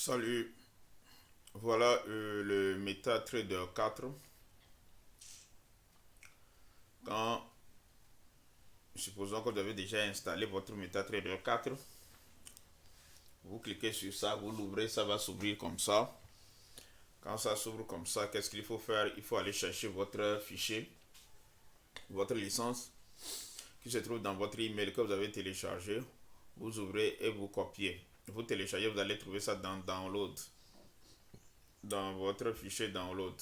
Salut, voilà le MetaTrader 4. Quand, supposons que vous avez déjà installé votre MetaTrader 4, vous cliquez sur ça, vous l'ouvrez, ça va s'ouvrir comme ça. Quand ça s'ouvre comme ça, qu'est-ce qu'il faut faire? Il faut aller chercher votre fichier, votre licence qui se trouve dans votre email que vous avez téléchargé. Vous ouvrez et vous copiez. Vous téléchargez, vous allez trouver ça dans Download, dans votre fichier Download.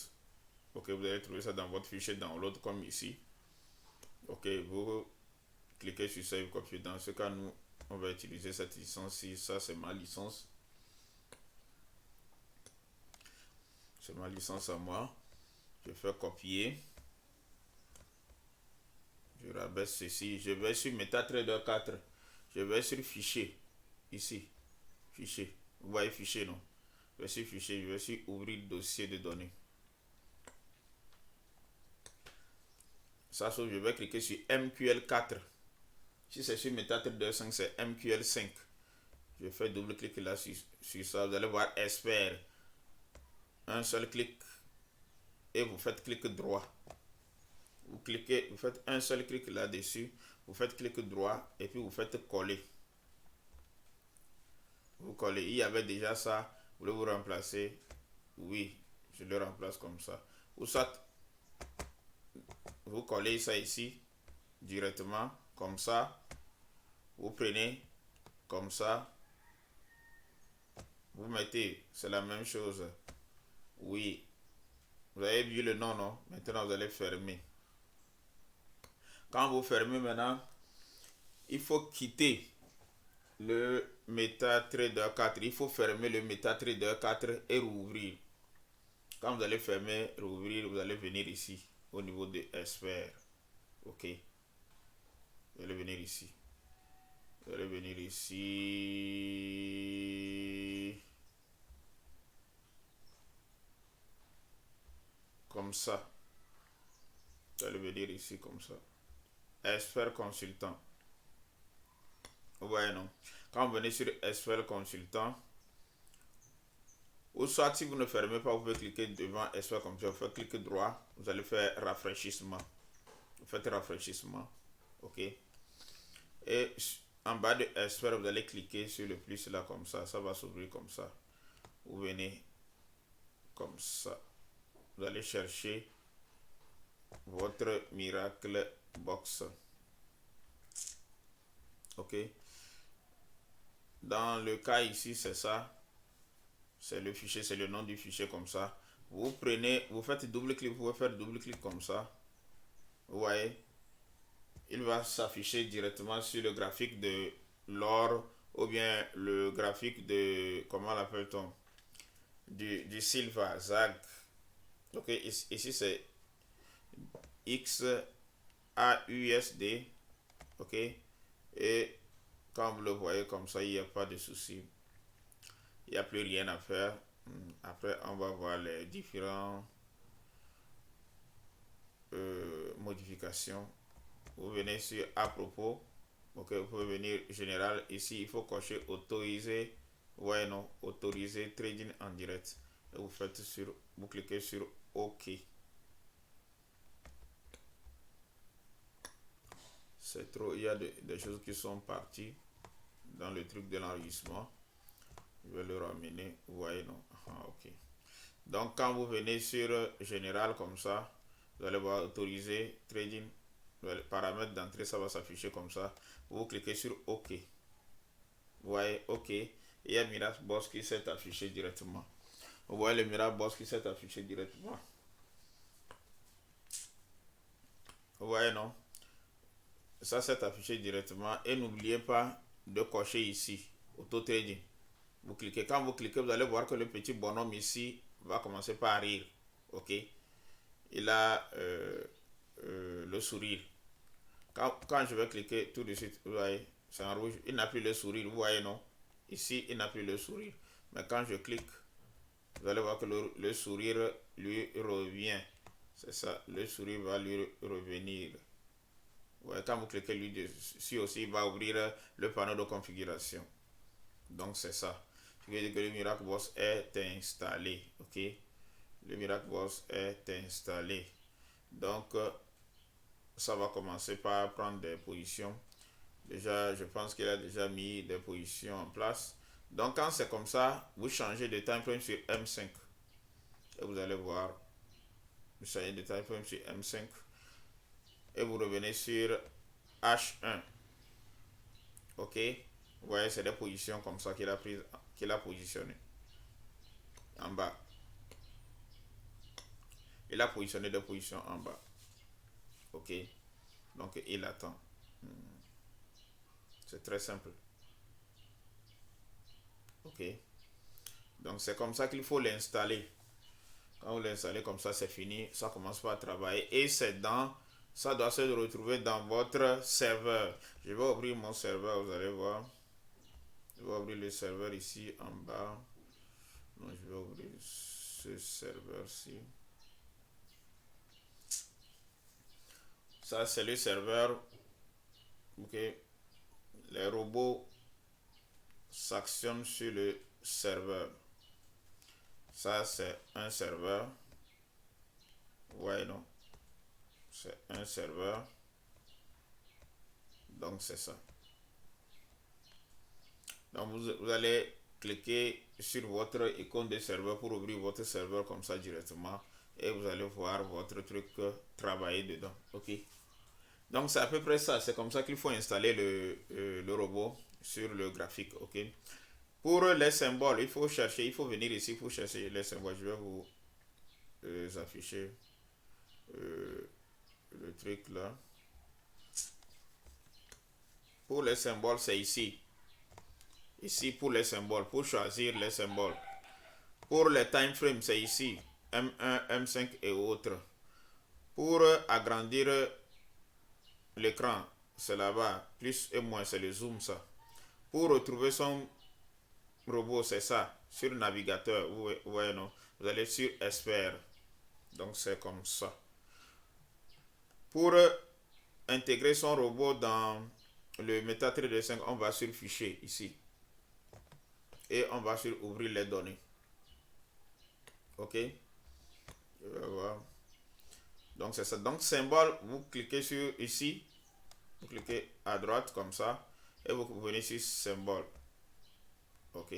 Ok, vous allez trouver ça dans votre fichier Download comme ici. Ok, vous cliquez sur ça et vous copiez. Dans ce cas, nous, on va utiliser cette licence-ci. Ça, c'est ma licence. C'est ma licence à moi. Je fais copier. Je rabaisse ceci. Je vais sur MetaTrader 4. Je vais sur fichier. Ici. Fichier. Vous voyez fichier, non? Je vais sur fichier. Je vais sur ouvrir dossier de données. Ça, je vais cliquer sur MQL4. Si c'est sur MetaTrader 5, c'est MQL5. Je fais double clic là sur ça. Vous allez voir expert. Un seul clic et vous faites clic droit. Vous cliquez, vous faites un seul clic là-dessus. Vous faites clic droit et puis vous faites coller. Vous collez. Il y avait déjà ça. Vous voulez vous remplacer? Oui, je le remplace comme ça. Ou soit vous collez ça ici directement comme ça. Vous prenez comme ça. Vous mettez, c'est la même chose. Oui, vous avez vu le nom, non? Maintenant vous allez fermer. Quand vous fermez maintenant, il faut quitter le MetaTrader 4. Il faut fermer le MetaTrader 4 et rouvrir. Quand vous allez fermer, rouvrir, vous allez venir ici au niveau de expert. Ok. Vous allez venir ici. Vous allez venir ici. Comme ça. Vous allez venir ici comme ça. Expert consultant. Ouais, non. Quand vous venez sur expert consultant, ou soit si vous ne fermez pas, vous pouvez cliquer devant expert consultant. Vous faites clic droit. Vous allez faire rafraîchissement. Vous faites rafraîchissement. Ok. Et en bas de expert, vous allez cliquer sur le plus là comme ça. Ça va s'ouvrir comme ça. Vous venez comme ça. Vous allez chercher votre Miracle Box. Ok. Dans le cas ici, c'est ça. C'est le fichier, c'est le nom du fichier comme ça. Vous prenez, vous faites double clic, vous pouvez faire double clic comme ça. Vous voyez, il va s'afficher directement sur le graphique de l'or ou bien le graphique de, comment l'appelle-t-on, du Silva, ZAG. Ok, ici c'est XAUSD. Ok, et quand vous le voyez comme ça, il n'y a pas de souci. Il n'y a plus rien à faire. Après, on va voir les différents modifications. Vous venez sur à propos. Ok, vous pouvez venir général. Ici, il faut cocher autoriser. Ouais, non, autoriser trading en direct. Et vous faites sur, vous cliquez sur OK. C'est trop, il y a des choses qui sont parties dans le truc de l'enregistrement. Je vais le ramener. Vous voyez, non? Ah, ok. Donc, quand vous venez sur général comme ça, vous allez voir autoriser trading. Le paramètre d'entrée, ça va s'afficher comme ça. Vous cliquez sur OK. Vous voyez, OK. Et il y a Miracle Box qui s'est affiché directement. Vous voyez le Miracle Box qui s'est affiché directement. Vous voyez, non? Ça s'est affiché directement. Et n'oubliez pas de cocher ici, Auto Trading. Vous cliquez. Quand vous cliquez, vous allez voir que le petit bonhomme ici va commencer par rire. OK? Il a le sourire. Quand je vais cliquer tout de suite, vous voyez, c'est en rouge. Il n'a plus le sourire. Vous voyez, non? Ici, il n'a plus le sourire. Mais quand je clique, vous allez voir que le sourire lui revient. C'est ça. Le sourire va lui revenir. Ouais, quand vous cliquez lui dessus aussi, il va ouvrir le panneau de configuration. Donc c'est ça. je veux dire que le Miracle Boss est installé. Ok, le Miracle Boss est installé. Donc, ça va commencer par prendre des positions. Déjà, je pense qu'il a déjà mis des positions en place. Donc, quand c'est comme ça, vous changez de time frame sur M5. Et vous allez voir, vous changez de time frame sur M5. Et vous revenez sur H1. Ok, vous voyez, c'est des positions comme ça qu'il a prises, qu'il a positionné en bas. Il a positionné des positions en bas. Ok, donc il attend. C'est très simple. Ok, donc c'est comme ça qu'il faut l'installer. Quand vous l'installez comme ça, c'est fini. Ça commence pas à travailler. Et c'est dans, ça doit se retrouver dans votre serveur. Je vais ouvrir mon serveur, vous allez voir. Je vais ouvrir le serveur ici en bas. Non, je vais ouvrir ce serveur-ci. Ça, c'est le serveur. Ok. Les robots s'actionnent sur le serveur. Ça, c'est un serveur. Ouais, non. C'est un serveur. Donc, c'est ça. Donc, vous allez cliquer sur votre icône de serveur pour ouvrir votre serveur comme ça directement. Et vous allez voir votre truc travailler dedans. Ok. Donc, c'est à peu près ça. C'est comme ça qu'il faut installer le robot sur le graphique. Ok. Pour les symboles, il faut chercher, il faut venir ici pour chercher les symboles. Je vais vous afficher le truc là. Pour les symboles, c'est ici. Ici pour les symboles, pour choisir les symboles. Pour les time frames, c'est ici. M1, M5 et autres. Pour agrandir l'écran, c'est là-bas. Plus et moins, c'est le zoom ça. Pour retrouver son robot, c'est ça. Sur le navigateur, vous voyez non. Vous allez sur Expert. Donc c'est comme ça. Pour intégrer son robot dans le MetaTrader 5, on va sur Fichier ici. Et on va sur Ouvrir les données. Ok. Je vais voir. Donc c'est ça. Donc symbole, vous cliquez sur ici. Vous cliquez à droite comme ça. Et vous venez sur symbole. Ok.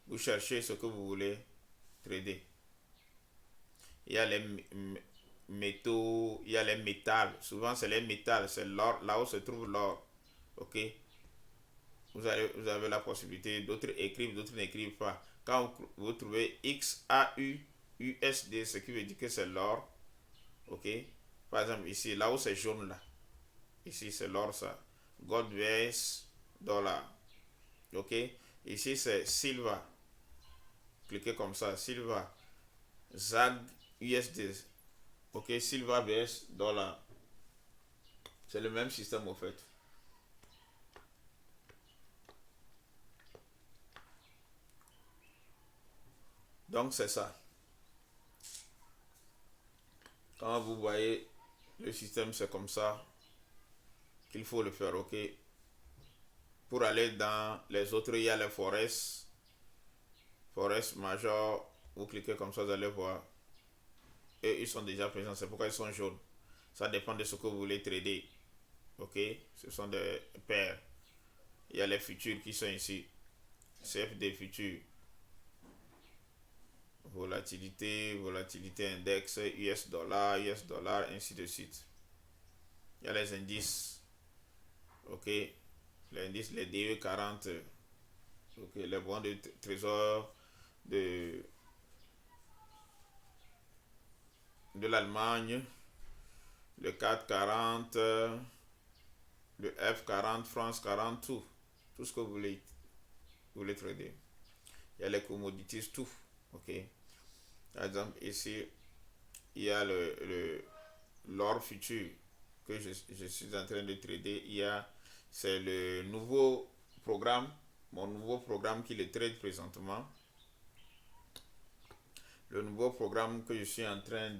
Vous cherchez ce que vous voulez trader. Il y a les métaux, il y a les métals. Souvent c'est les métals, c'est l'or, là où se trouve l'or. Ok. Vous avez la possibilité, d'autres écrivent, d'autres n'écrivent pas. Quand vous trouvez XAU, USD, ce qui veut dire que c'est l'or. Ok. Par exemple ici, là où c'est jaune là. Ici c'est l'or ça. Gold vs dollar. Ok. Ici c'est silver. Cliquez comme ça, silver. ZAG USD. Ok, silver vs dollar. C'est le même système au fait. Donc c'est ça. Quand vous voyez le système, c'est comme ça qu'il faut le faire. Ok. Pour aller dans les autres, il y a les forests. Forest major. Vous cliquez comme ça, vous allez voir. Et ils sont déjà présents. C'est pourquoi ils sont jaunes. Ça dépend de ce que vous voulez trader. Ok. Ce sont des paires. Il y a les futurs qui sont ici. CFD futurs. Volatilité, volatilité index, US dollar, ainsi de suite. Il y a les indices. Ok. Les indices, les DE40. Ok. Les bons de trésor de l'Allemagne. Le 440. Le F40, France 40, tout. Tout ce que vous voulez trader. Il y a les commodities, tout. Ok. Par exemple, ici, il y a l'or futur que je suis en train de trader. C'est le nouveau programme, mon nouveau programme qui le trade présentement. Le nouveau programme que je suis en train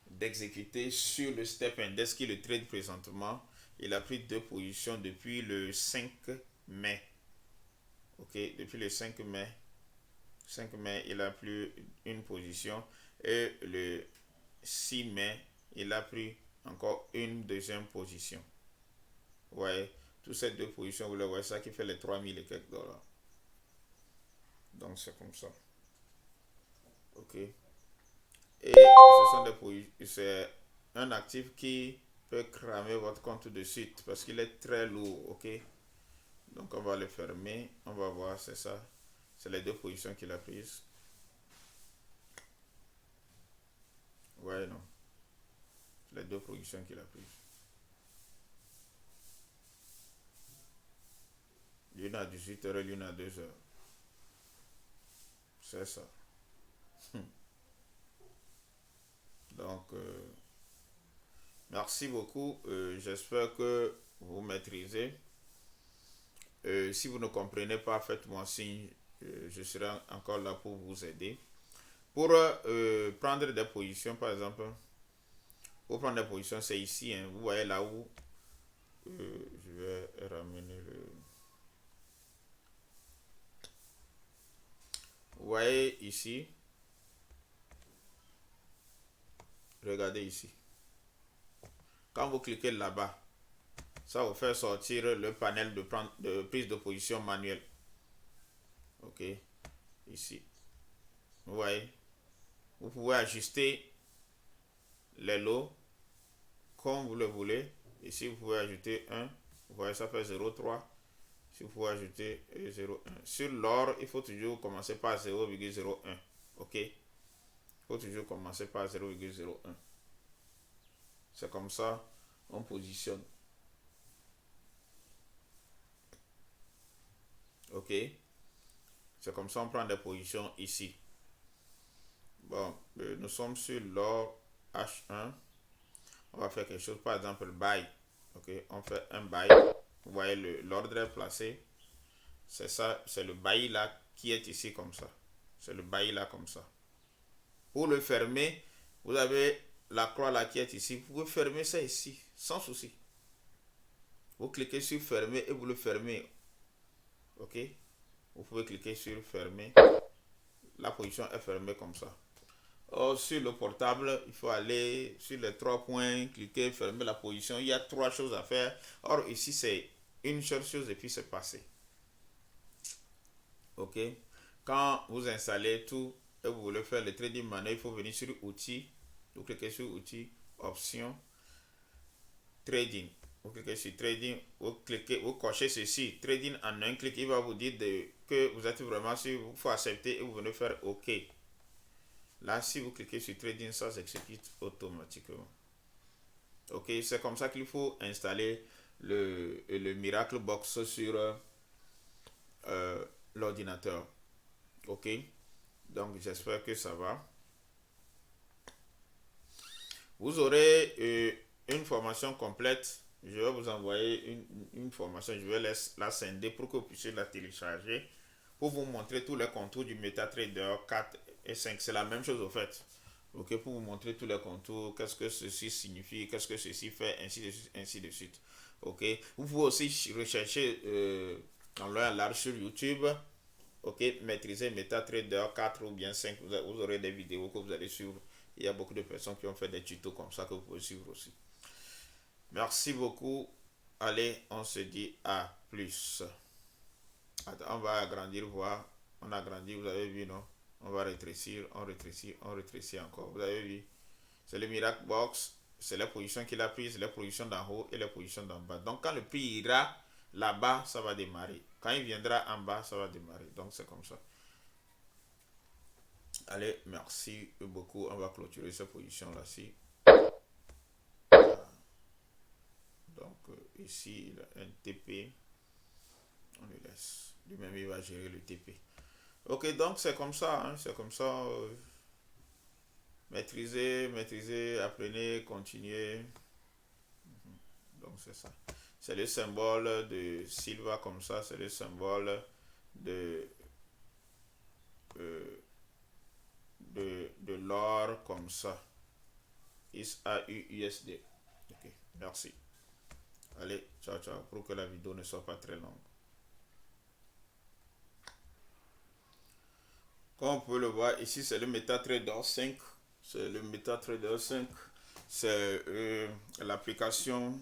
d'exécuter sur le Step Index qui le trade présentement. Il a pris 2 positions depuis le 5 mai. Ok, depuis le 5 mai, il a pris une position. Et le 6 mai, il a pris encore une deuxième position. Vous voyez, toutes ces deux positions, vous le voyez, ça qui fait les 3000 et quelques dollars. Donc c'est comme ça. Ok. Et ce sont c'est un actif qui peut cramer votre compte de suite parce qu'il est très lourd. Ok. Donc on va le fermer. On va voir, c'est ça. C'est les deux positions qu'il a prises. Ouais, non. Les deux positions qu'il a prises. L'une à 18h et l'une à 2h. C'est ça. Donc, merci beaucoup. J'espère que vous maîtrisez. Si vous ne comprenez pas, faites-moi signe. Je serai encore là pour vous aider. Pour prendre des positions, par exemple, pour prendre des positions, c'est ici. Hein, vous voyez là où je vais ramener le. Vous voyez ici. Regardez ici. Quand vous cliquez là-bas, ça vous fait sortir le panel de prise de position manuelle. Ok, ici. Vous voyez, vous pouvez ajuster les lots comme vous le voulez. Ici, vous pouvez ajouter 1. Vous voyez, ça fait 0,3. Si vous pouvez ajouter 0,1. Sur l'or, il faut toujours commencer par 0,01. Ok, il faut toujours commencer par 0,01. C'est comme ça, on positionne. Ok, c'est comme ça, on prend des positions ici. Bon, nous sommes sur l'or H1. On va faire quelque chose, par exemple, buy. Ok, on fait un buy. Vous voyez, l'ordre est placé. C'est ça, c'est le buy là qui est ici comme ça. C'est le buy là comme ça. Pour le fermer, vous avez la croix là qui est ici. Vous pouvez fermer ça ici, sans souci. Vous cliquez sur fermer et vous le fermez. Ok, vous pouvez cliquer sur fermer. La position est fermée comme ça. Or, sur le portable, il faut aller sur les trois points, cliquer, fermer la position. Il y a trois choses à faire. Or, ici, c'est une seule chose et puis c'est passé. Ok. Quand vous installez tout et vous voulez faire le trading manuel, il faut venir sur outils. Vous cliquez sur outils, options, trading. Vous cliquez sur trading, vous cochez ceci, trading en un clic. Il va vous dire que vous êtes vraiment sûr, il faut accepter et vous venez faire OK. Là, si vous cliquez sur trading, ça s'exécute automatiquement. Ok, c'est comme ça qu'il faut installer le Miracle Box sur l'ordinateur. Ok, donc j'espère que ça va. Vous aurez une formation complète. Je vais vous envoyer une formation. Je vais la scinder pour que vous puissiez la télécharger. Pour vous montrer tous les contours du MetaTrader 4 et 5. C'est la même chose au fait. Ok, pour vous montrer tous les contours, qu'est-ce que ceci signifie, qu'est-ce que ceci fait, ainsi de suite, ainsi de suite. Ok, vous pouvez aussi rechercher en long et large sur YouTube. Ok, maîtriser MetaTrader 4 ou bien 5, vous aurez des vidéos que vous allez suivre. Il y a beaucoup de personnes qui ont fait des tutos comme ça que vous pouvez suivre aussi. Merci beaucoup. Allez, on se dit à plus. Attends, on va agrandir, voir. On agrandit, vous avez vu, non? On va rétrécir, on rétrécit encore. Vous avez vu? C'est le Miracle Box. C'est les positions qu'il a prises, les positions d'en haut et les positions d'en bas. Donc, quand le prix ira là-bas, ça va démarrer. Quand il viendra en bas, ça va démarrer. Donc, c'est comme ça. Allez, merci beaucoup. On va clôturer cette position-là-ci. Donc, ici, il a un TP. On le laisse. Lui-même, il va gérer le TP. Ok, donc c'est comme ça. Hein, c'est comme ça. Maîtriser, apprenez, continuez. Donc, c'est ça. C'est le symbole de Silva comme ça. C'est le symbole de, euh, de l'or comme ça. AUUSD. Ok, merci. Allez, ciao, ciao. Pour que la vidéo ne soit pas très longue. Comme vous pouvez le voir, ici c'est le MetaTrader 5. C'est le MetaTrader 5. C'est l'application,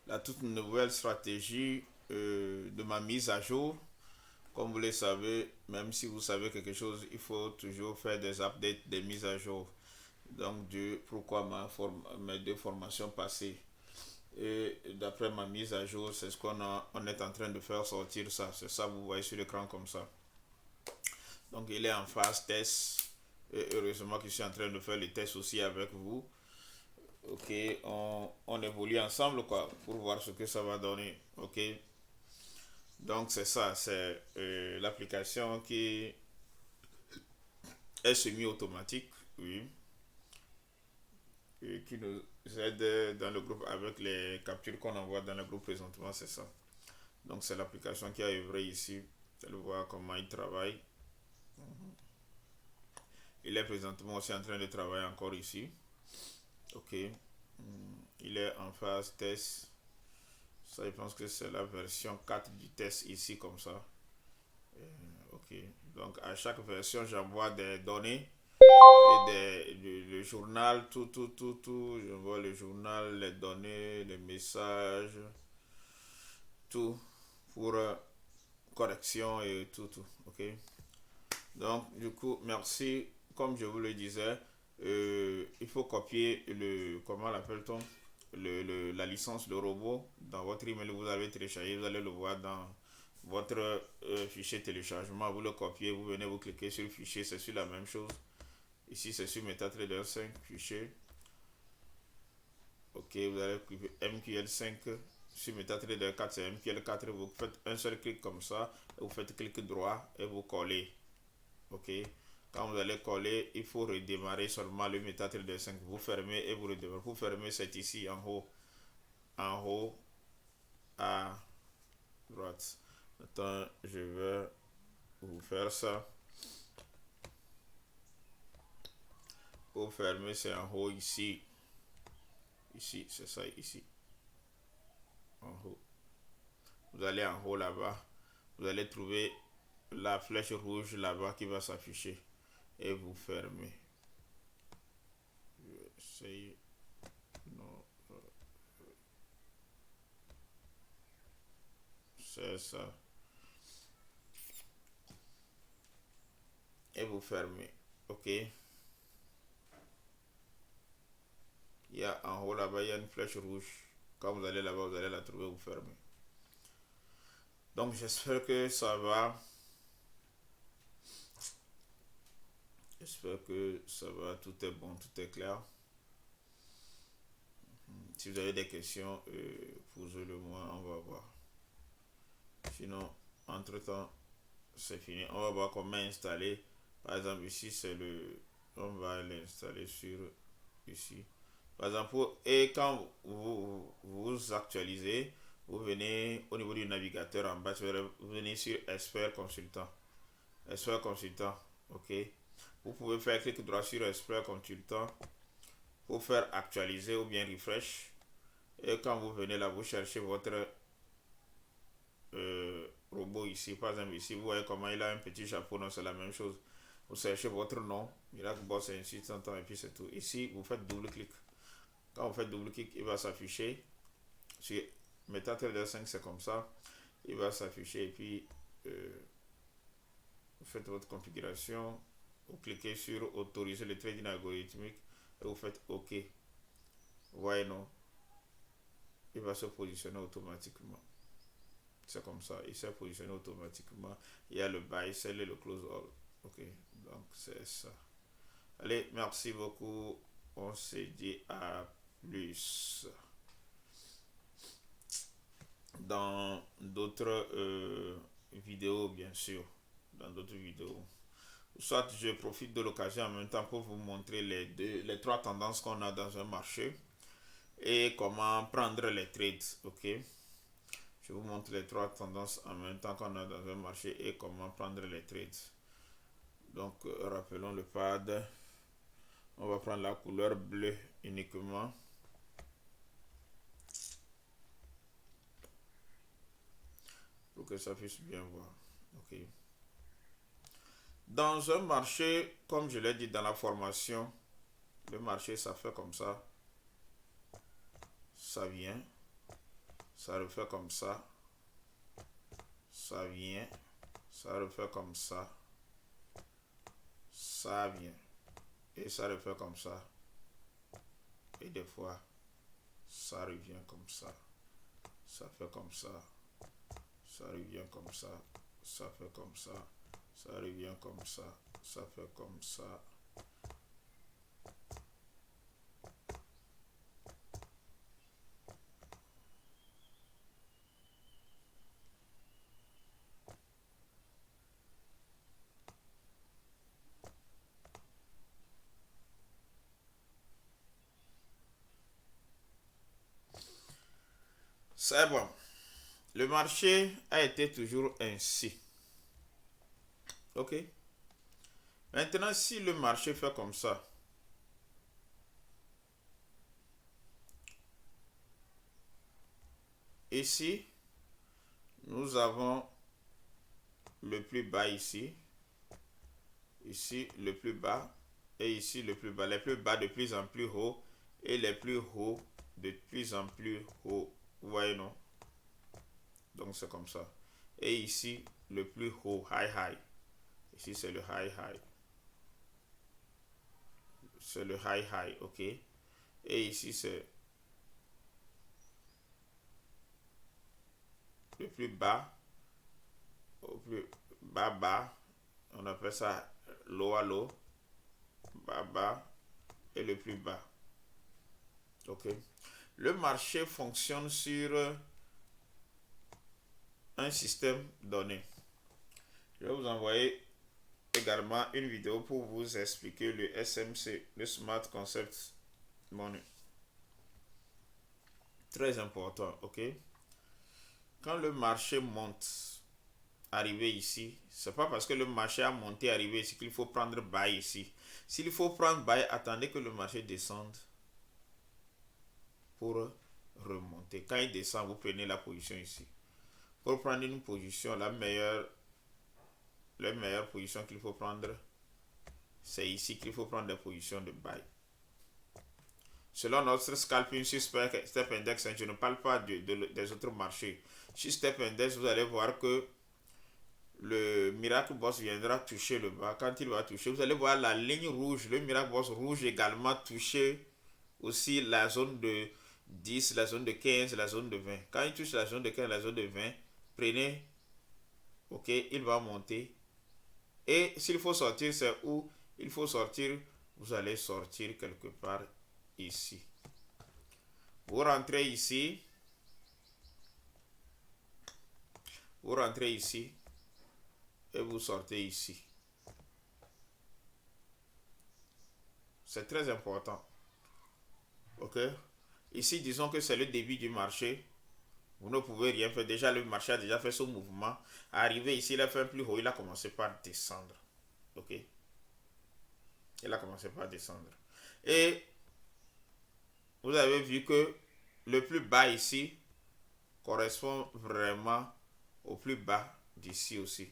la toute nouvelle stratégie de ma mise à jour. Comme vous le savez, même si vous savez quelque chose, il faut toujours faire des updates, des mises à jour. Donc, pourquoi mes deux formations passées. Et d'après ma mise à jour, c'est ce on est en train de faire sortir ça. C'est ça, vous voyez sur l'écran comme ça. Donc, il est en phase test. Et heureusement que je suis en train de faire les tests aussi avec vous. Ok, on évolue ensemble quoi, pour voir ce que ça va donner. Ok, donc c'est ça, c'est l'application qui est semi-automatique, oui, et qui nous aide dans le groupe avec les captures qu'on envoie dans le groupe présentement, c'est ça. Donc c'est l'application qui a œuvré ici. Vous allez voir comment il travaille. Il est présentement aussi en train de travailler encore ici. Ok, il est en phase test. Ça, je pense que c'est la version 4 du test ici, comme ça. Ok, donc à chaque version, j'envoie des données et le journal, tout. J'envoie le journal, les données, les messages, tout pour correction et tout. Ok, donc du coup, merci. Comme je vous le disais, il faut copier comment l'appelle-t-on, la licence, le robot dans votre email. Vous avez téléchargé, vous allez le voir dans votre fichier téléchargement. Vous le copiez, vous venez, vous cliquez sur le fichier, c'est sur la même chose. Ici, c'est sur MetaTrader 5, fichier. Ok, vous allez cliquer MQL5 sur MetaTrader 4, c'est MQL4. Vous faites un seul clic comme ça, vous faites clic droit et vous collez. Ok, quand vous allez coller, il faut redémarrer seulement le MetaTrader 5. Vous fermez et vous redémarrez. Vous fermez, c'est ici en haut à droite. Attends, je vais vous faire ça. Pour fermer, c'est en haut ici. Ici, c'est ça ici. En haut. Vous allez en haut là-bas. Vous allez trouver la flèche rouge là-bas qui va s'afficher. Et vous fermez. Je vais essayer. Non. C'est ça. Et vous fermez. Ok. Il y a en haut là-bas, il y a une flèche rouge. Quand vous allez là-bas, vous allez la trouver, vous fermez. Donc j'espère que ça va. J'espère que ça va. Tout est bon, tout est clair. Si vous avez des questions, posez-le moi, on va voir. Sinon, entre-temps, c'est fini. On va voir comment installer. Par exemple, ici, c'est le... On va l'installer sur... Ici. Par exemple, et quand vous actualisez, vous venez au niveau du navigateur en bas, vous venez sur Expert Consultant. Expert Consultant, ok. Vous pouvez faire clic droit sur Expert Consultant pour faire actualiser ou bien refresh. Et quand vous venez là, vous cherchez votre robot ici. Par exemple, ici, vous voyez comment il a un petit chapeau, non, c'est la même chose. Vous cherchez votre nom, Miracle Boss et ainsi de suite, et puis c'est tout. Ici, vous faites double clic. Quand vous faites double clic, il va s'afficher. Sur MetaTrader 5, c'est comme ça. Il va s'afficher et puis vous faites votre configuration. Vous cliquez sur autoriser le trading algorithmique et vous faites OK. Vous voyez, non? Il va se positionner automatiquement. C'est comme ça. Il s'est positionné automatiquement. Il y a le buy, sell et le close all. OK. Donc, c'est ça. Allez, merci beaucoup. On se dit à plus dans d'autres vidéos, bien sûr. Dans d'autres vidéos. Soit je profite de l'occasion en même temps pour vous montrer les trois tendances qu'on a dans un marché et comment prendre les trades. Ok, je vous montre les trois tendances en même temps qu'on a dans un marché et comment prendre les trades. Donc rappelons le pad. On va prendre la couleur bleue uniquement. Pour que ça puisse bien voir. Ok. Dans un marché, comme je l'ai dit dans la formation, le marché, ça fait comme ça. Ça vient. Ça refait comme ça. Ça vient. Ça refait comme ça. Ça vient. Et ça refait comme ça. Et des fois, ça revient comme ça. Ça fait comme ça. Ça revient comme ça. Ça fait comme ça. Ça revient comme ça. Ça fait comme ça. C'est bon. Le marché a été toujours ainsi. Ok. Maintenant, si le marché fait comme ça, ici, nous avons le plus bas ici, ici le plus bas et ici le plus bas. Les plus bas de plus en plus haut et les plus hauts de plus en plus haut. Vous voyez, non? Donc c'est comme ça. Et ici, le plus haut, high high. Ici, c'est le high high. C'est le high high, ok? Et ici, c'est le plus bas au plus bas bas. On appelle ça low à low. Bas bas et le plus bas. Ok? Le marché fonctionne sur un système donné. Je vais vous envoyer également une vidéo pour vous expliquer le SMC, le Smart Concept Money. Très important, ok? Quand le marché monte, arrivé ici, c'est pas parce que le marché a monté, arrivé ici qu'il faut prendre buy ici. S'il faut prendre buy, attendez que le marché descende pour remonter. Quand il descend, vous prenez la position ici. Pour prendre une position, la meilleure position qu'il faut prendre, c'est ici qu'il faut prendre des positions de buy. Selon notre scalping sur Step Index, je ne parle pas des autres marchés. Sur Step Index, vous allez voir que le Miracle Boss viendra toucher le bas. Quand il va toucher, vous allez voir la ligne rouge, le Miracle Boss rouge également toucher aussi la zone de 10, la zone de 15, la zone de 20. Quand il touche la zone de 15, la zone de 20, prenez, ok, il va monter. Et s'il faut sortir, c'est où il faut sortir. Vous allez sortir quelque part ici. Vous rentrez ici. Vous rentrez ici. Et vous sortez ici. C'est très important. Ok? Ici, disons que c'est le début du marché. Vous ne pouvez rien faire. Déjà, le marché a déjà fait son mouvement. Arrivé ici, il a fait un plus haut. Il a commencé par descendre. Ok? Il a commencé par descendre. Et vous avez vu que le plus bas ici correspond vraiment au plus bas d'ici aussi.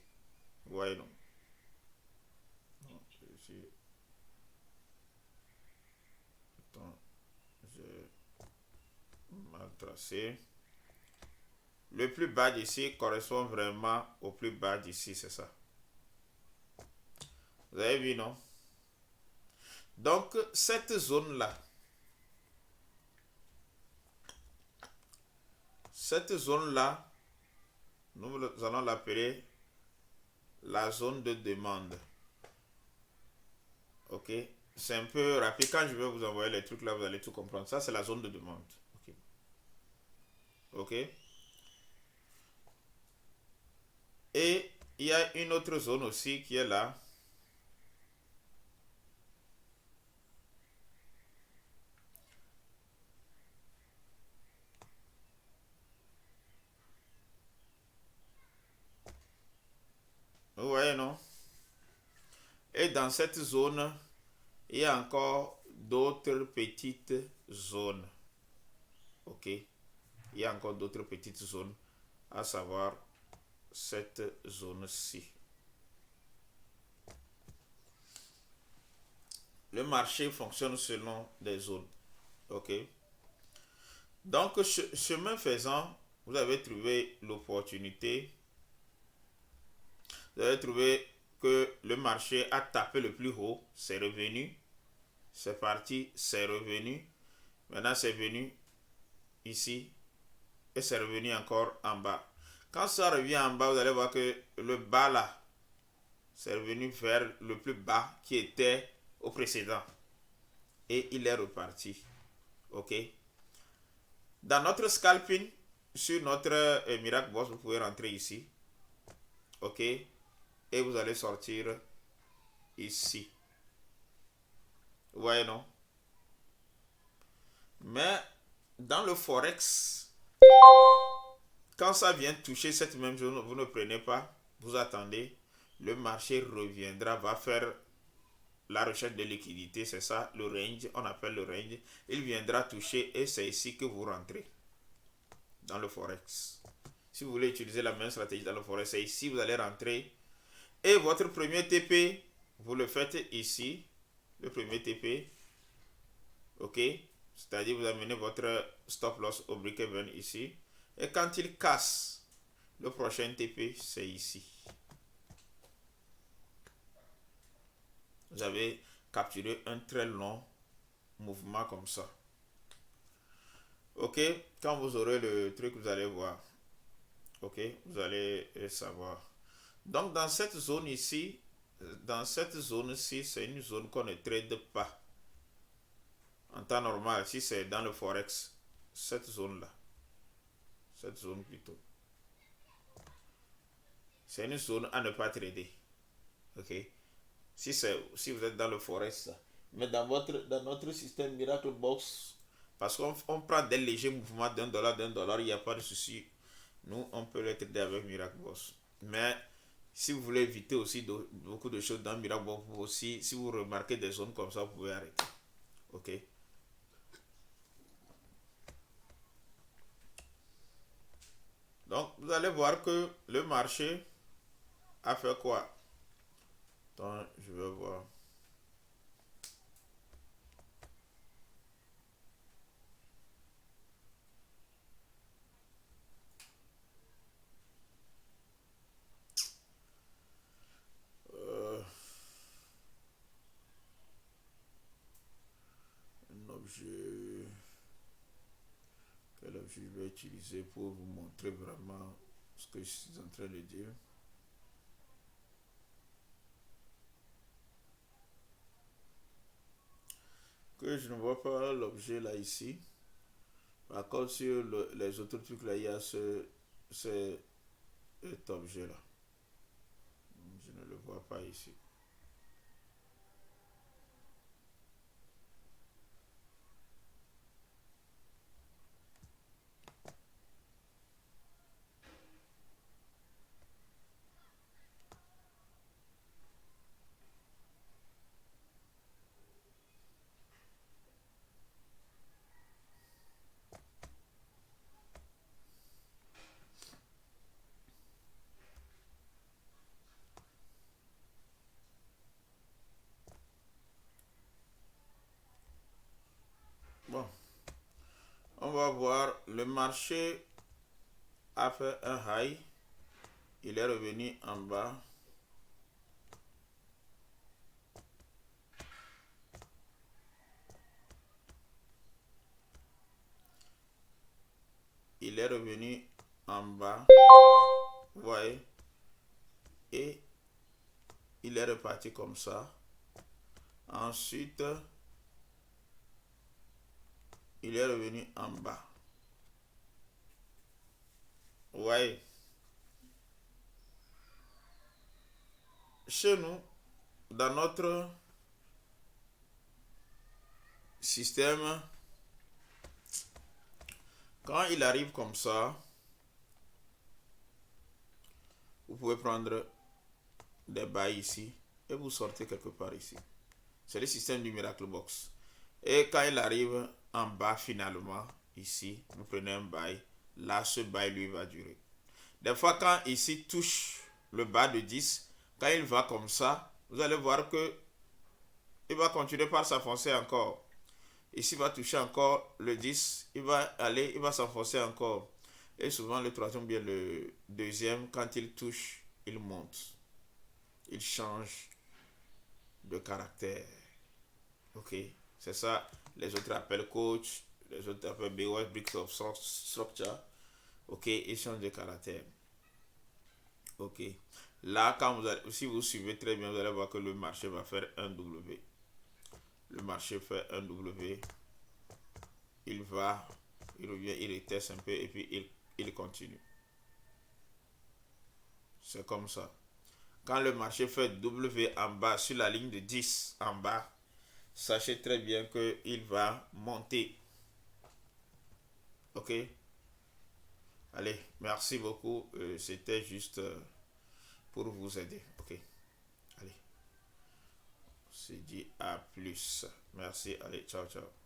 Vous voyez, non? Attends, j'ai mal tracé. Le plus bas d'ici correspond vraiment au plus bas d'ici, c'est ça. Vous avez vu, non? Donc, cette zone-là, nous allons l'appeler la zone de demande. Ok? C'est un peu rapide. Quand je vais vous envoyer les trucs là, vous allez tout comprendre. Ça, c'est la zone de demande. Ok? Ok? Et il y a une autre zone aussi qui est là. Vous voyez, non? Et dans cette zone, il y a encore d'autres petites zones. Ok? Il y a encore d'autres petites zones, à savoir cette zone-ci. le marché fonctionne selon des zones. Ok. Donc, chemin faisant, vous avez trouvé l'opportunité. Vous avez trouvé que le marché a tapé le plus haut, c'est revenu. C'est parti, c'est revenu. Maintenant, c'est venu ici et c'est revenu encore en bas. Quand ça revient en bas, vous allez voir que le bas là, c'est revenu vers le plus bas qui était au précédent. Et il est reparti. Ok. Dans notre scalping, sur notre Miracle Boss, vous pouvez rentrer ici. Ok. Et vous allez sortir ici. Vous voyez, non? Mais dans le Forex, quand ça vient toucher cette même zone, vous ne prenez pas, vous attendez, le marché reviendra, va faire la recherche de liquidité, c'est ça, le range, on appelle le range, il viendra toucher et c'est ici que vous rentrez dans le Forex. Si vous voulez utiliser la même stratégie dans le Forex, c'est ici, vous allez rentrer et votre premier TP, vous le faites ici, le premier TP, ok, c'est-à-dire vous amenez votre stop loss au break-even ici, et quand il casse, le prochain TP, c'est ici. Vous avez capturé un très long mouvement comme ça. Ok, quand vous aurez le truc, vous allez voir. Ok, vous allez savoir. Donc dans cette zone ici, c'est une zone qu'on ne trade pas. En temps normal, si c'est dans le Forex, cette zone-là, cette zone plutôt, c'est une zone à ne pas trader. Ok, si vous êtes dans le Forex, mais dans notre système Miracle Box, parce qu'on prend des légers mouvements $1, il n'y a pas de souci. Nous, on peut les trader avec Miracle Box. Mais si vous voulez éviter aussi beaucoup de choses dans Miracle Box, aussi, si vous remarquez des zones comme ça, vous pouvez arrêter. Ok. Donc, vous allez voir que le marché a fait quoi? Attends, je vais voir. Un objet. Quel objet je vais utiliser pour vous montrer vraiment ce que je suis en train de dire? Que je ne vois pas l'objet là ici. Par contre, sur les autres trucs là, il y a cet objet là. Je ne le vois pas ici. Bon, on va voir. Le marché a fait un high. Il est revenu en bas. Il est revenu en bas. Vous voyez? Et il est reparti comme ça. Ensuite, il est revenu en bas. Vous voyez? Chez nous, dans notre système, quand il arrive comme ça, vous pouvez prendre des bails ici et vous sortez quelque part ici. C'est le système du Miracle Box. Et quand il arrive en bas finalement, ici, vous prenez un bail. Là, ce bail lui va durer. Des fois, quand ici touche le bas de 10, quand il va comme ça, vous allez voir que il va continuer par s'enfoncer encore. Ici, il va toucher encore le 10, il va aller, il va s'enfoncer encore. Et souvent, le troisième ou bien le deuxième, quand il touche, il monte. Il change de caractère. Ok, c'est ça. Les autres appellent coach, les autres appellent BOS, Bricks of Structure. Ok, il change de caractère. Ok, là, quand vous allez, si vous suivez très bien, vous allez voir que le marché va faire un W. Le marché fait un W. Il va, il revient, il reteste un peu et puis il continue. C'est comme ça. Quand le marché fait W en bas, sur la ligne de 10 en bas, sachez très bien qu'il va monter. Ok? Allez, merci beaucoup. C'était juste pour vous aider. Ok? Allez, on se dit à plus. Merci. Allez, ciao, ciao.